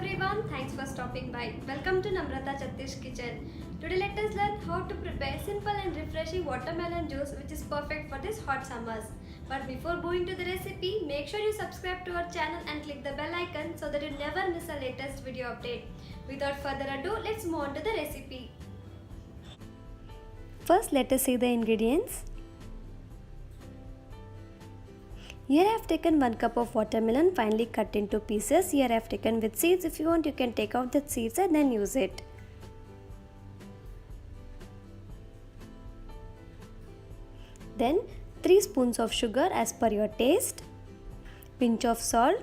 everyone, thanks for stopping by. Welcome to NamrathaChatthish's kitchen. Today let us learn how to prepare simple and refreshing watermelon juice which is perfect for this hot summers. But before going to the recipe, make sure you subscribe to our channel and click the bell icon so that you never miss a latest video update. Without further ado, let's move on to the recipe. First, let us see the ingredients. Here I have taken 1 cup of watermelon finely cut into pieces. Here I have taken with seeds. If you want, you can take out the seeds and then use it. Then 3 spoons of sugar as per your taste, pinch of salt,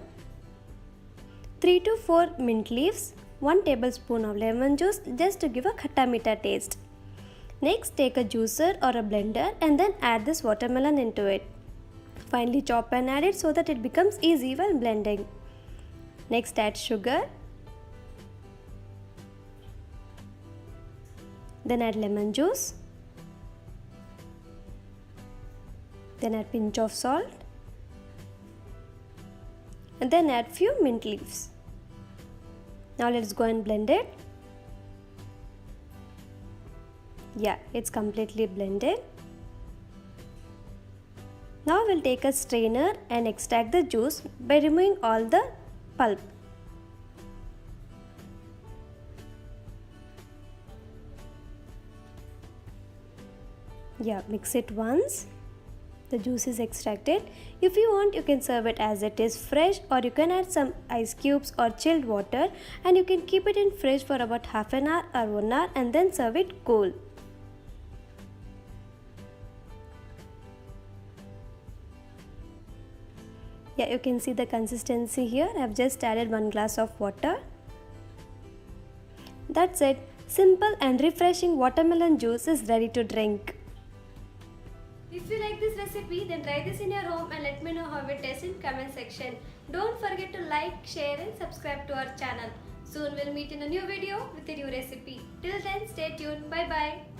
3 to 4 mint leaves, 1 tablespoon of lemon juice just to give a khatta meetha taste. Next, take a juicer or a blender and then add this watermelon into it. Finely chop and add it so that it becomes easy while blending. Next, add sugar. Then add lemon juice. Then add pinch of salt. And then add few mint leaves. Now let's go and blend it. Yeah, it's completely blended. Now we'll take a strainer and extract the juice by removing all the pulp. Yeah, mix it once. The juice is extracted. If you want, you can serve it as it is fresh, or you can add some ice cubes or chilled water and you can keep it in fridge for about half an hour or 1 hour and then serve it cool. Yeah, you can see the consistency here. I have just added 1 glass of water. That's it. Simple and refreshing watermelon juice is ready to drink. If you like this recipe, then try this in your home and let me know how it tastes in comment section. Don't forget to like, share and subscribe to our channel. Soon we'll meet in a new video with a new recipe. Till then, stay tuned. Bye bye.